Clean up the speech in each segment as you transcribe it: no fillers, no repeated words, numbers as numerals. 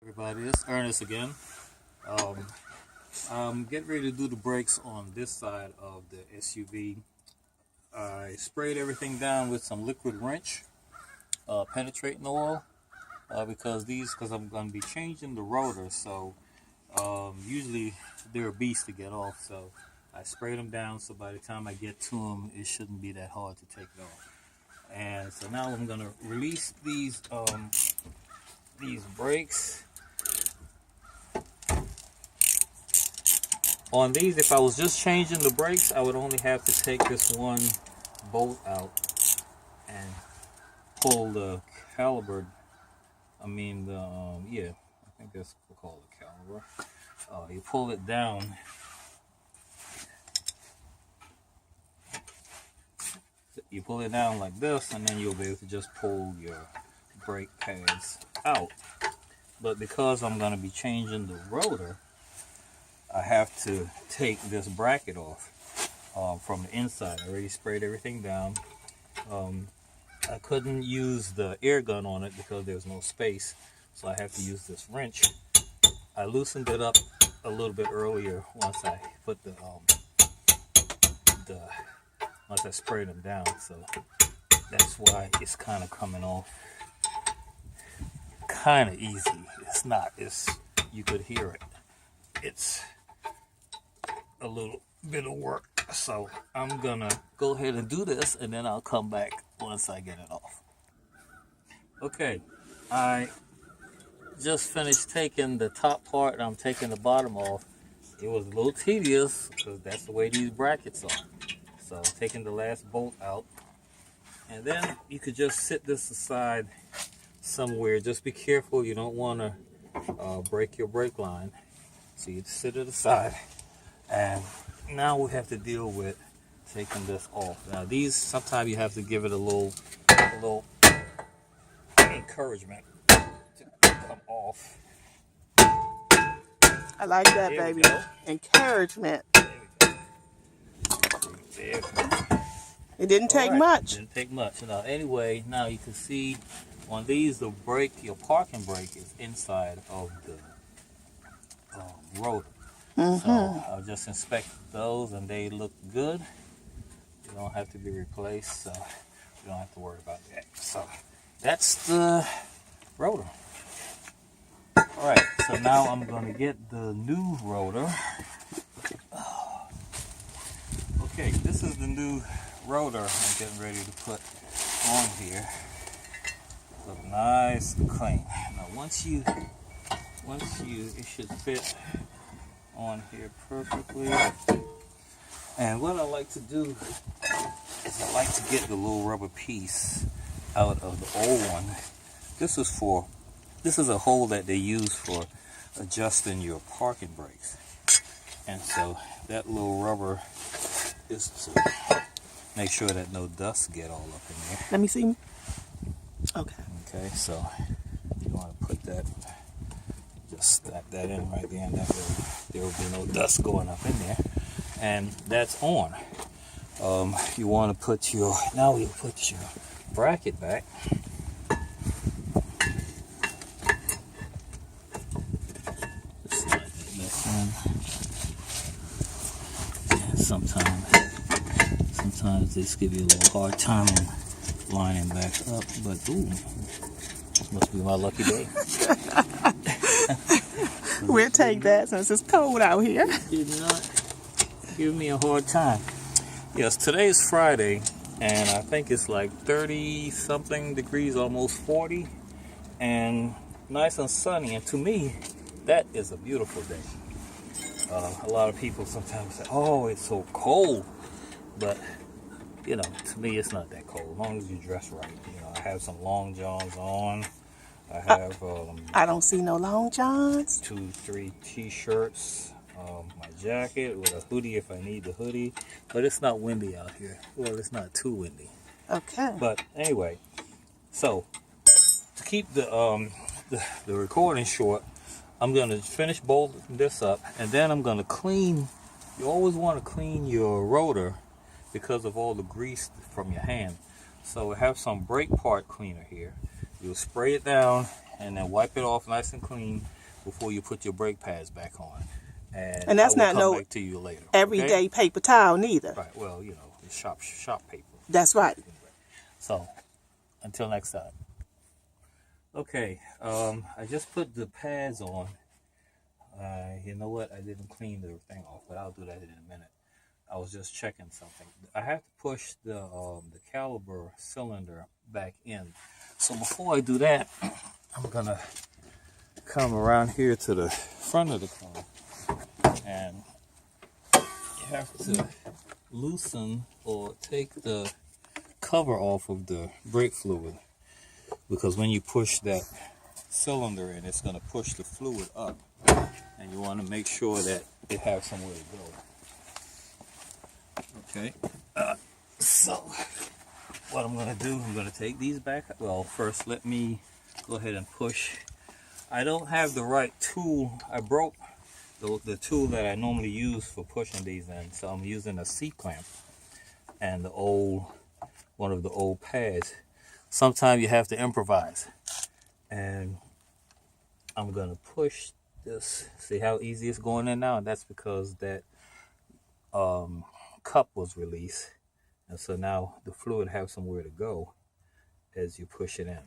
Everybody, it's Ernest again. I'm getting ready to do the brakes on this side of the SUV. I sprayed everything down with some liquid wrench, penetrating oil, because I'm going to be changing the rotor. So usually they're a beast to get off. So I sprayed them down, so by the time I get to them, it shouldn't be that hard to take it off. And so now I'm going to release these brakes. On these, if I was just changing the brakes, I would only have to take this one bolt out and pull the caliper. I think that's what we call the caliper. You pull it down. You pull it down like this, and then you'll be able to just pull your brake pads out. But because I'm going to be changing the rotor, I have to take this bracket off from the inside. I already sprayed everything down. I couldn't use the air gun on it because there's no space, so I have to use this wrench. I loosened it up a little bit earlier once I put once I sprayed them down, so that's why it's kind of coming off kind of easy. It's not. You could hear it. It's a little bit of work, so I'm gonna go ahead and do this, and then I'll come back once I get it off. Okay, I just finished taking the top part, and I'm taking the bottom off. It was a little tedious because that's the way these brackets are. So taking the last bolt out, and then you could just sit this aside somewhere. Just be careful, you don't want to break your brake line. So you sit it aside, and now we have to deal with taking this off. Now these, sometimes you have to give it a little encouragement to come off. I like that, there baby. Encouragement. There we go. It didn't take much. It didn't take much. Now, anyway, now you can see on these, the brake, your parking brake is inside of the rotor. So I'll just inspect those, and they look good. They don't have to be replaced, so you don't have to worry about that. So that's the rotor. Alright, so now I'm going to get the new rotor. Okay, this is the new rotor I'm getting ready to put on here. Look nice and clean. Now it should fit on here perfectly. And what I like to do is I like to get the little rubber piece out of the old one. This is a hole that they use for adjusting your parking brakes. And so that little rubber is to make sure that no dust get all up in there. Let me see. Okay. Okay, so you want to put that, just snap that in right there, and that way there will be no dust going up in there. And that's on. You want to put your bracket back. Just slide that back in. And sometimes this give you a little hard time in lining back up, but ooh, this must be my lucky day. We'll take that since it's cold out here. Did not give me a hard time. Yes, today is Friday, and I think it's like 30 something degrees, almost 40, and nice and sunny. And to me, that is a beautiful day. A lot of people sometimes say, "Oh, it's so cold," but to me, it's not that cold as long as you dress right. I have some long johns on. I have I don't see no long johns. 2-3 t-shirts, my jacket with a hoodie if I need the hoodie, but it's not windy out here. Well, it's not too windy. Okay. But anyway, so to keep the recording short, I'm gonna finish bolting this up, and then I'm gonna clean. You always want to clean your rotor because of all the grease from your hand. So I have some brake part cleaner here. You'll spray it down and then wipe it off nice and clean. before you put your brake pads back on. And that's I will not come no back to you later. everyday paper towel neither. Right. Well, you know, it's shop paper. That's right. So, until next time. Okay. I just put the pads on. You know what? I didn't clean the thing off, but I'll do that in a minute. I was just checking something. I have to push the caliper cylinder back in. So before I do that, I'm gonna come around here to the front of the car, and you have to loosen or take the cover off of the brake fluid, because when you push that cylinder in, it's gonna push the fluid up, and you want to make sure that it has somewhere to go. Okay, so what I'm going to do, I'm going to take these back. Well, first let me go ahead and push. I don't have the right tool. I broke the tool that I normally use for pushing these in, so I'm using a C-clamp and one of the old pads. Sometimes you have to improvise, and I'm going to push this. See how easy it's going in now? And that's because that cup was released, and so now the fluid has somewhere to go as you push it in.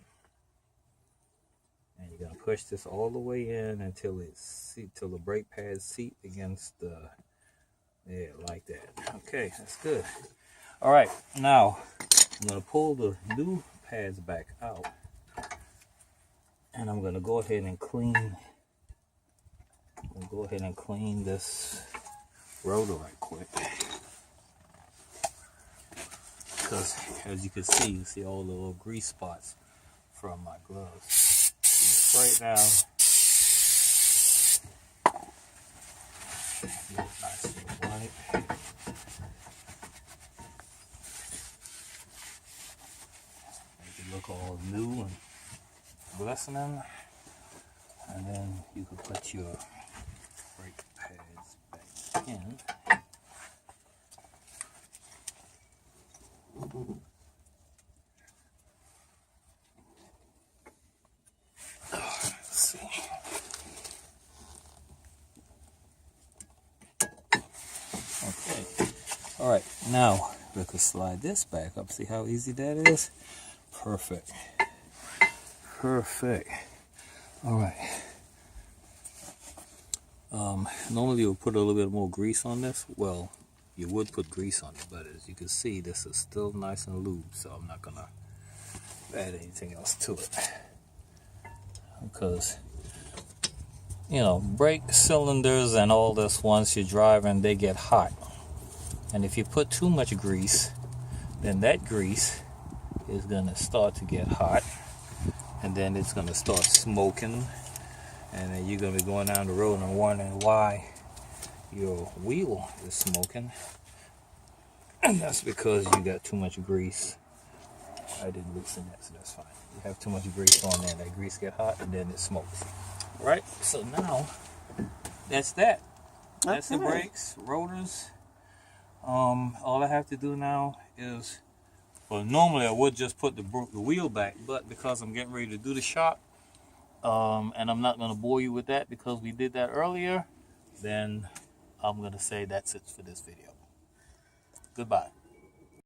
And you're gonna push this all the way in until till the brake pads seat against the, yeah, like that. Okay, that's good. All right, now I'm gonna pull the new pads back out, and I'm gonna go ahead and clean. This rotor right quick. Because as you can see all the little grease spots from my gloves. Right now, nice and white. Make it look all new and glistening, and then you can put your brake pads back in. Let's see. Okay. All right. Now we can slide this back up. See how easy that is? Perfect. Perfect. All right. Normally you'll put a little bit more grease on this. Well, you would put grease on it, but as you can see, this is still nice and lubed, so I'm not gonna add anything else to it, because you know, brake cylinders and all this, once you're driving, they get hot, and if you put too much grease, then that grease is gonna start to get hot, and then it's gonna start smoking, and then you're gonna be going down the road and wondering why your wheel is smoking, and that's because you got too much grease. I didn't loosen that, so that's fine. You have too much grease on there, that grease get hot, and then it smokes. All right, so now that's that. That's the brakes, rotors. All I have to do now is, well, normally I would just put the wheel back, but because I'm getting ready to do the shop, and I'm not going to bore you with that because we did that earlier, then I'm going to say that's it for this video. Goodbye.